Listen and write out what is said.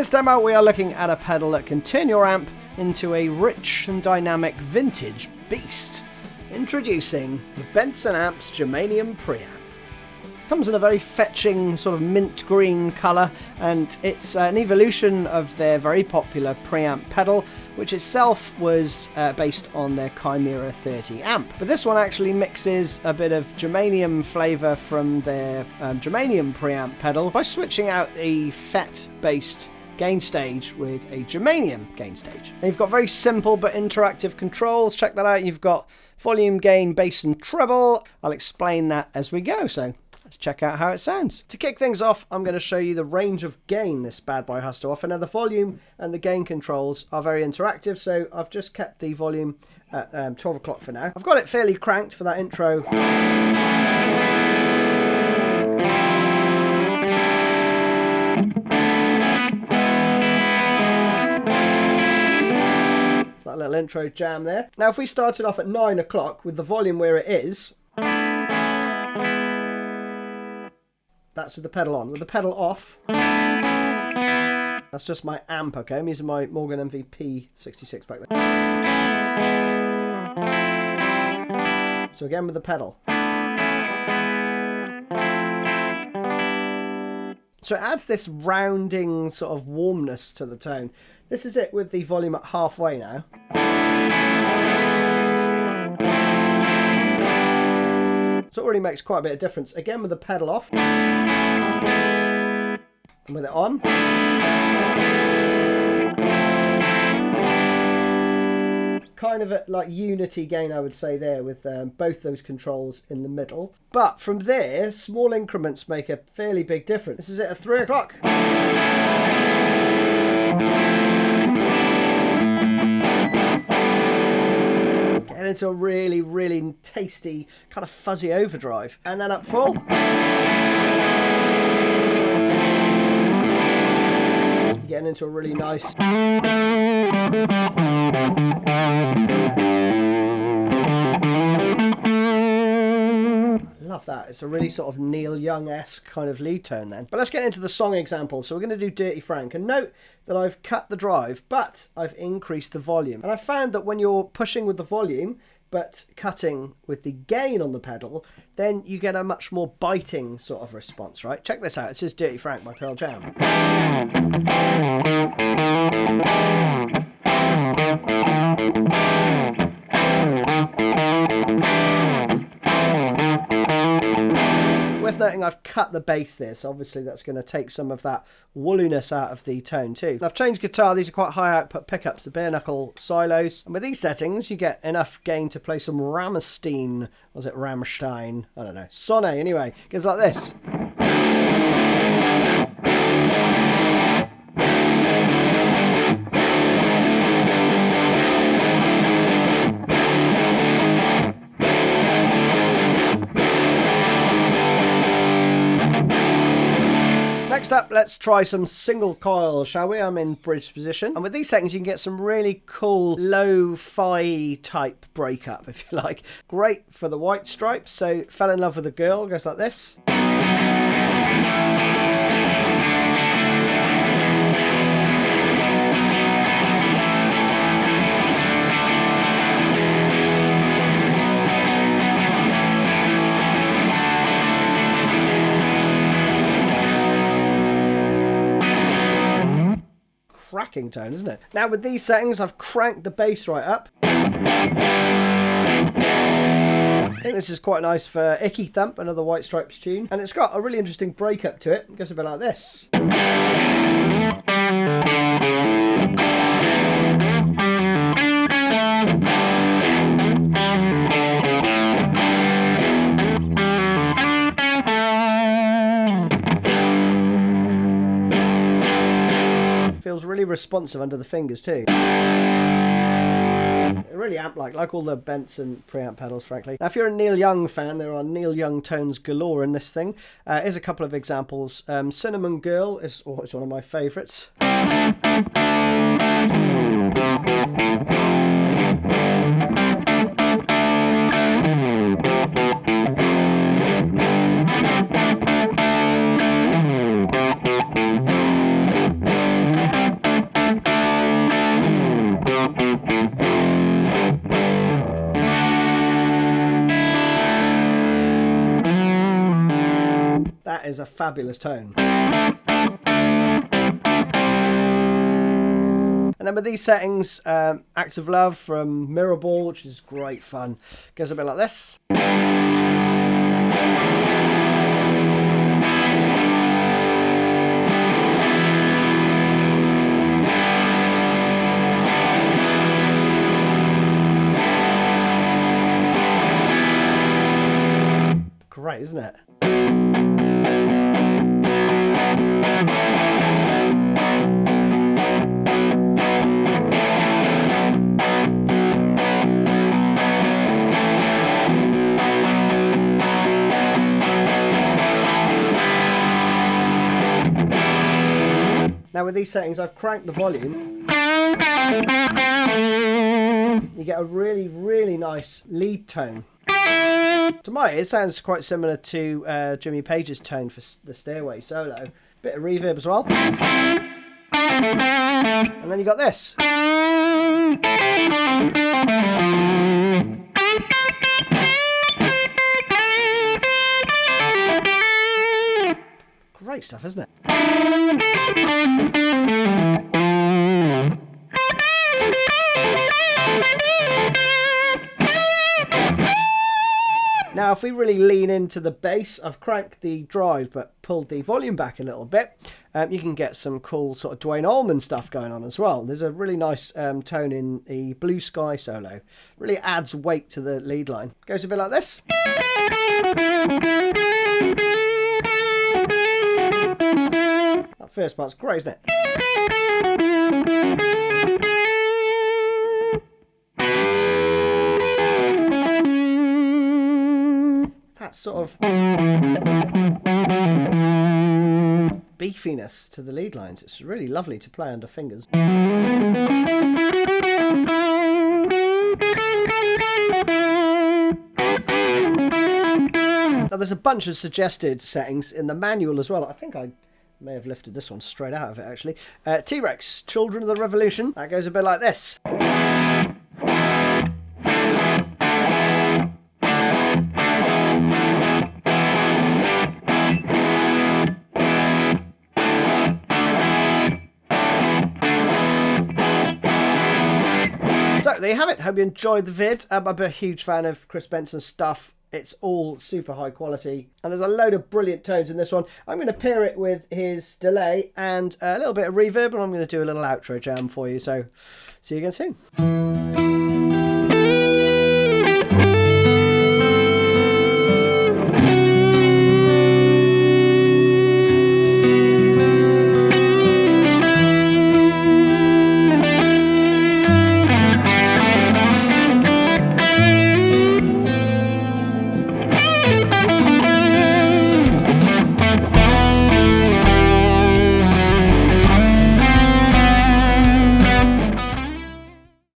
this demo we are looking at a pedal that can turn your amp into a rich and dynamic vintage beast. Introducing the Benson Amps Germanium Preamp. Comes in a very fetching sort of mint green colour, and it's an evolution of their very popular preamp pedal, which itself was based on their Chimera 30 amp. But this one actually mixes a bit of germanium flavour from their germanium preamp pedal by switching out a FET-based gain stage with a germanium gain stage. And you've got very simple but interactive controls. Check that out. You've got volume, gain, bass and treble. I'll explain that as we go, so let's check out how it sounds. To kick things off, I'm going to show you the range of gain this bad boy has to offer. Now, the volume and the gain controls are very interactive, so I've just kept the volume at 12 o'clock for now. I've got it fairly cranked for that intro. That little intro jam there. Now, if we started off at 9 o'clock with the volume where it is, that's with the pedal on. With the pedal off, that's just my amp, okay? I'm using my Morgan MVP 66 back there. So again with the pedal. So it adds this rounding sort of warmness to the tone. This is it with the volume at halfway now. So it already makes quite a bit of difference. Again with the pedal off. And with it on. Kind of at like unity gain, I would say there, with both those controls in the middle. But from there, small increments make a fairly big difference. This is it at 3 o'clock. Getting into a really, really tasty, kind of fuzzy overdrive. And then up full. Getting into a really nice. Love that. It's a really sort of Neil Young-esque kind of lead tone then. But let's get into the song example. So we're going to do Dirty Frank. And note that I've cut the drive, but I've increased the volume. And I found that when you're pushing with the volume, but cutting with the gain on the pedal, then you get a much more biting sort of response, right? Check this out. This is Dirty Frank by Pearl Jam. Worth noting I've cut the bass there, so obviously that's going to take some of that wooliness out of the tone too. And I've changed guitar. These are quite high output pickups, the bare knuckle silos. And with these settings, you get enough gain to play some Rammestein. Was it Rammestein? I don't know. Sonne, anyway. It goes like this. Next up, let's try some single coil, shall we? I'm in bridge position. And with these settings, you can get some really cool lo-fi type breakup, if you like. Great for the white stripes. So, Fell in Love with a Girl goes like this. Cracking tone, isn't it? Now with these settings, I've cranked the bass right up. I think this is quite nice for Icky Thump, another White Stripes tune. And it's got a really interesting breakup to it. It goes a bit like this. Feels really responsive under the fingers too. Really amp-like all the Benson preamp pedals, frankly. Now, if you're a Neil Young fan, there are Neil Young tones galore in this thing. Here's a couple of examples. Cinnamon Girl is it's one of my favourites. That is a fabulous tone. And then with these settings, Act of Love from Mirrorball, which is great fun. Goes a bit like this. Great, isn't it? Now with these settings, I've cranked the volume. You get a really, really nice lead tone. To my ear, it sounds quite similar to Jimmy Page's tone for the Stairway Solo. Bit of reverb as well. And then you got this. Great stuff, isn't it? Now, if we really lean into the bass, I've cranked the drive but pulled the volume back a little bit. You can get some cool sort of Dwayne Allman stuff going on as well. There's a really nice tone in the Blue Sky solo. Really adds weight to the lead line. Goes a bit like this. That first part's great, isn't it? That sort of beefiness to the lead lines. It's really lovely to play under fingers. Now there's a bunch of suggested settings in the manual as well. I think I may have lifted this one straight out of it actually. T-Rex, Children of the Revolution. That goes a bit like this. So there you have it. Hope you enjoyed the vid. I'm a huge fan of Chris Benson's stuff. It's all super high quality. And there's a load of brilliant tones in this one. I'm going to pair it with his delay and a little bit of reverb. And I'm going to do a little outro jam for you. So see you again soon.